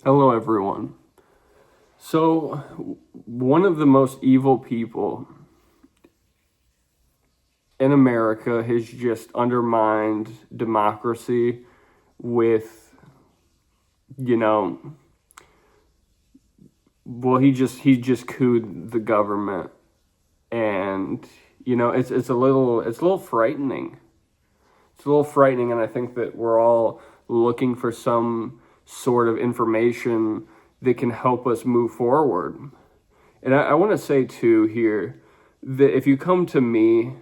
Hello, everyone. So, one of the most evil people in America has just undermined democracy with, you know, he just couped the government, and it's a little frightening. It's a little frightening, and I think that we're all looking for some sort of information that can help us move forward. And I want to say too here that if you come to me,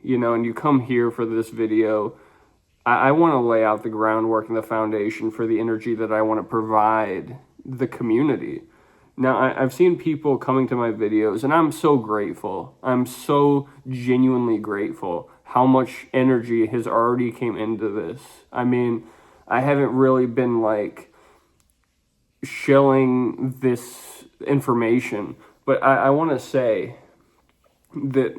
and you come here for this video, I want to lay out the groundwork and the foundation for the energy that I want to provide the community. Now, I've seen people coming to my videos, and I'm so grateful. I'm so genuinely grateful how much energy has already came into this. I mean, I haven't really been like shilling this information, but I want to say that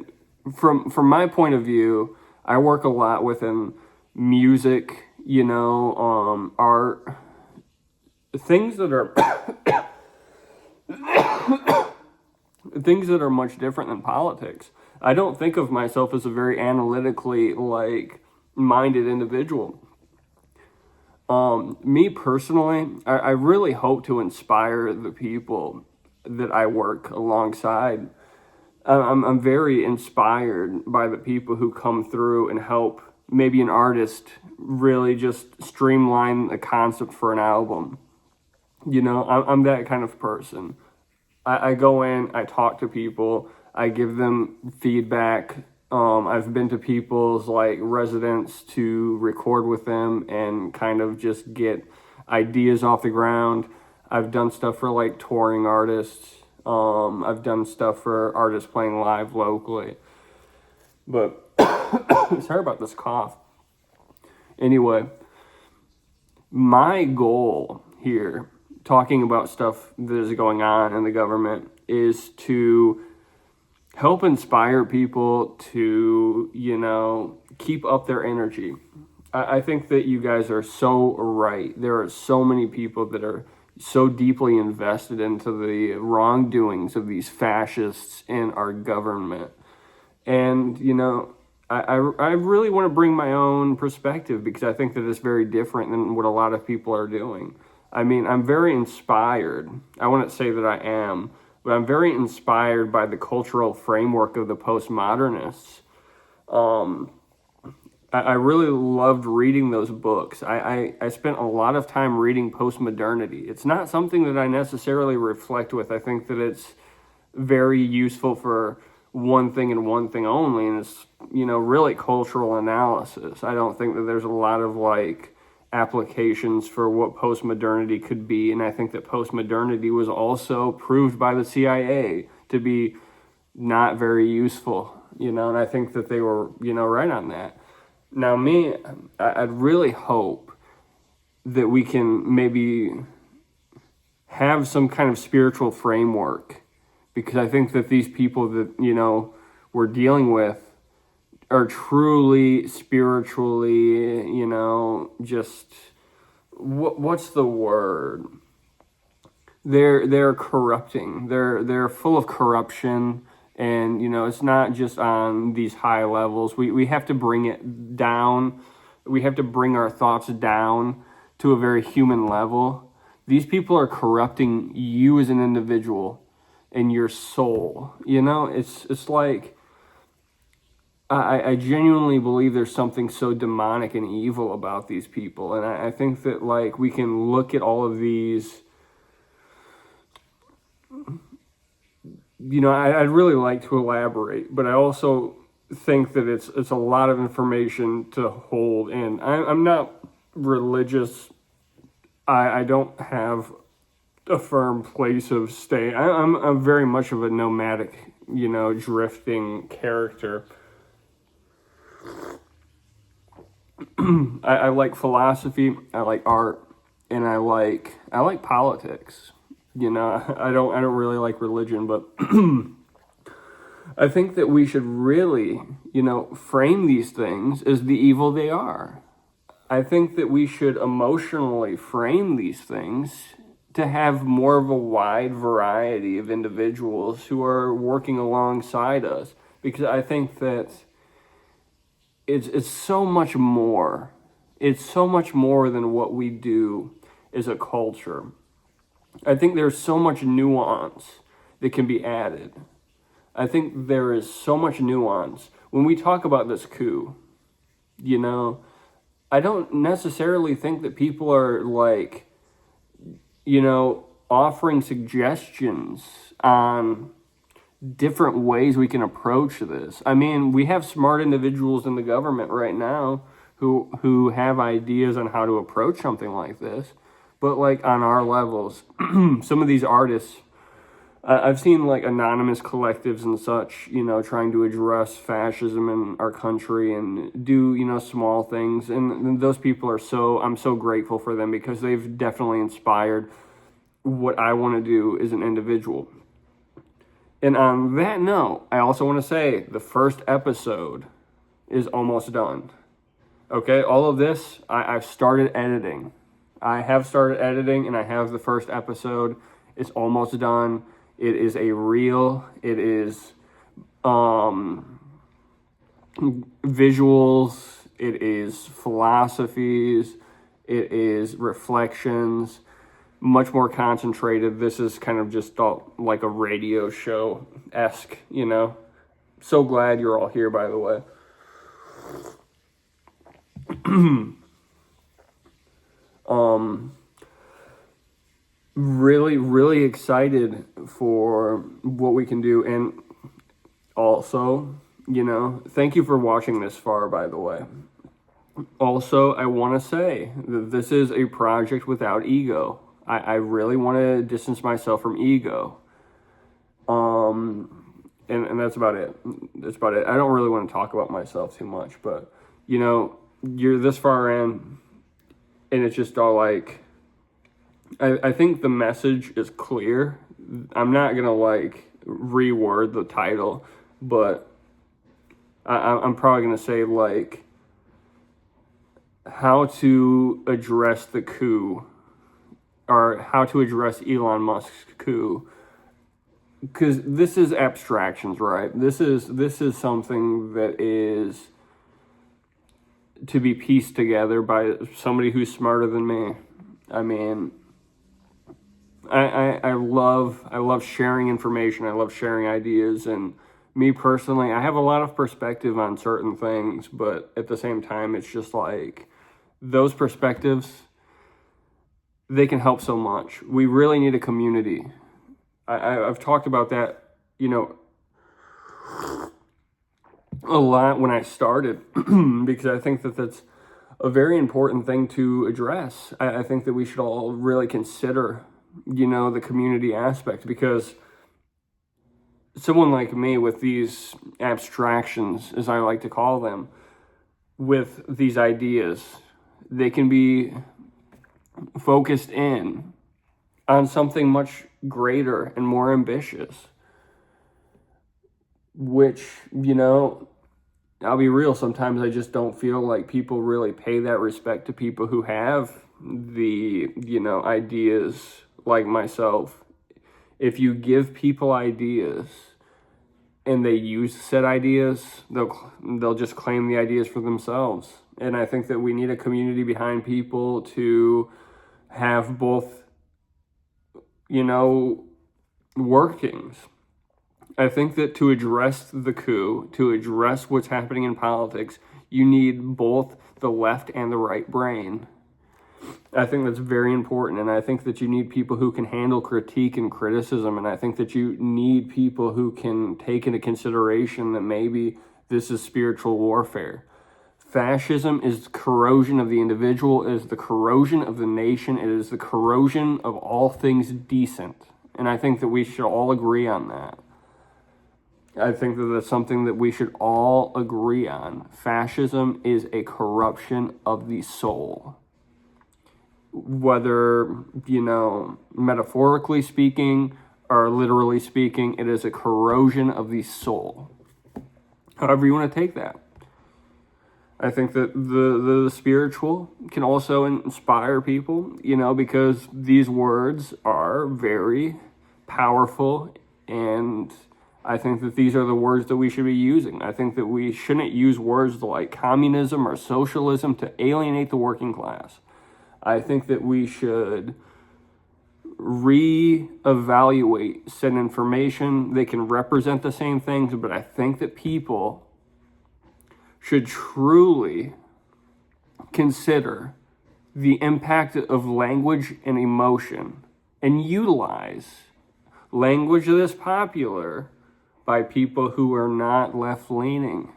from my point of view, I work a lot within music, art, things that are things that are much different than politics. I don't think of myself as a very analytically minded individual. Me personally, I really hope to inspire the people that I work alongside. I'm very inspired by the people who come through and help maybe an artist really just streamline a concept for an album. I'm that kind of person. I go in, I talk to people, I give them feedback. I've been to people's residence to record with them and kind of just get ideas off the ground. I've done stuff for touring artists. I've done stuff for artists playing live locally. But sorry about this cough. Anyway, my goal here, talking about stuff that is going on in the government, is to help inspire people to, keep up their energy. I think that you guys are so right. There are so many people that are so deeply invested into the wrongdoings of these fascists in our government. And, I really want to bring my own perspective because I think that it's very different than what a lot of people are doing. I mean, I'm very inspired. I wouldn't say that I am, but I'm very inspired by the cultural framework of the postmodernists. I really loved reading those books. I spent a lot of time reading postmodernity. It's not something that I necessarily reflect with. I think that it's very useful for one thing and one thing only, and it's, really cultural analysis. I don't think that there's a lot of applications for what postmodernity could be, and I think that postmodernity was also proved by the CIA to be not very useful, and I think that they were, right on that. Now, me, I'd really hope that we can maybe have some kind of spiritual framework, because I think that these people that, we're dealing with are truly spiritually, just, what's the word? They're corrupting. They're full of corruption. And, it's not just on these high levels. We have to bring it down. We have to bring our thoughts down to a very human level. These people are corrupting you as an individual and your soul. It's like, I genuinely believe there's something so demonic and evil about these people. And I think that, we can look at all of these. I'd really like to elaborate, but I also think that it's a lot of information to hold in. I'm not religious. I don't have a firm place of stay. I'm very much of a nomadic, drifting character. I like philosophy, I like art, and I like politics. I don't really like religion, but I think that we should really, frame these things as the evil they are. I think that we should emotionally frame these things to have more of a wide variety of individuals who are working alongside us, because I think that it's so much more. It's so much more than what we do as a culture. I think there's so much nuance that can be added. I think there is so much nuance. When we talk about this coup, I don't necessarily think that people are like, offering suggestions on different ways we can approach this. I mean, we have smart individuals in the government right now who have ideas on how to approach something like this. But like on our levels, some of these artists, I've seen like anonymous collectives and such, trying to address fascism in our country and do, small things. And those people I'm so grateful for them, because they've definitely inspired what I want to do as an individual. And on that note, I also want to say the first episode is almost done. Okay, all of this, I've started editing. I have started editing, and I have the first episode. It's almost done. It is a reel. It is visuals. It is philosophies. It is reflections. Much more concentrated. This is kind of just like a radio show-esque, So glad you're all here, by the way. Really, really excited for what we can do. And also, thank you for watching this far, by the way. Also, I want to say that this is a project without ego. I really want to distance myself from ego. And that's about it. That's about it. I don't really want to talk about myself too much, but, you're this far in, and it's just all like, I think the message is clear. I'm not going to reword the title, but I'm probably going to say how to address the coup, or how to address Elon Musk's coup. Because this is abstractions, right? This is something that is to be pieced together by somebody who's smarter than me. I mean, I love sharing information. I love sharing ideas, and me personally, I have a lot of perspective on certain things, but at the same time, it's just like those perspectives, they can help so much. We really need a community. I've talked about that, a lot when I started, because I think that that's a very important thing to address. I think that we should all really consider, the community aspect, because someone like me with these abstractions, as I like to call them, with these ideas, they can be focused in on something much greater and more ambitious, which, I'll be real, sometimes I just don't feel like people really pay that respect to people who have the, ideas like myself. If you give people ideas and they use said ideas, they'll just claim the ideas for themselves. And I think that we need a community behind people to have both, workings. I think that to address the coup, to address what's happening in politics, you need both the left and the right brain. I think that's very important, and I think that you need people who can handle critique and criticism, and I think that you need people who can take into consideration that maybe this is spiritual warfare. Fascism is corrosion of the individual, it is the corrosion of the nation, it is the corrosion of all things decent, and I think that we should all agree on that. I think that that's something that we should all agree on. Fascism is a corruption of the soul. Whether, metaphorically speaking or literally speaking, it is a corrosion of the soul. However you want to take that. I think that the spiritual can also inspire people, because these words are very powerful, and I think that these are the words that we should be using. I think that we shouldn't use words like communism or socialism to alienate the working class. I think that we should reevaluate said information. They can represent the same things, but I think that people should truly consider the impact of language and emotion and utilize language that is popular by people who are not left-leaning.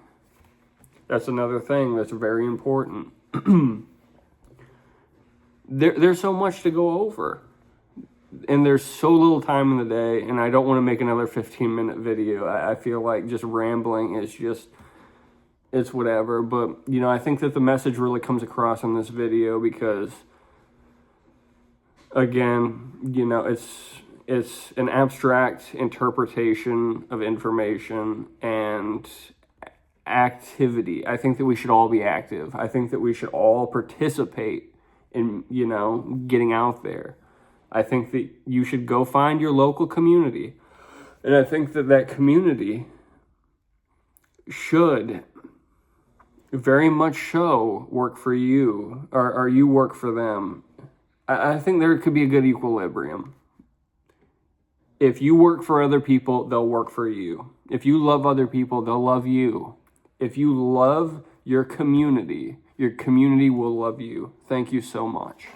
That's another thing that's very important. There's so much to go over, and there's so little time in the day, and I don't want to make another 15-minute video. I feel like just rambling is it's whatever. But, I think that the message really comes across in this video because, again, it's an abstract interpretation of information and activity. I think that we should all be active. I think that we should all participate in, getting out there. I think that you should go find your local community. And I think that that community should very much so work for you, or you work for them. I think there could be a good equilibrium. If you work for other people, they'll work for you. If you love other people, they'll love you. If you love your community will love you. Thank you so much.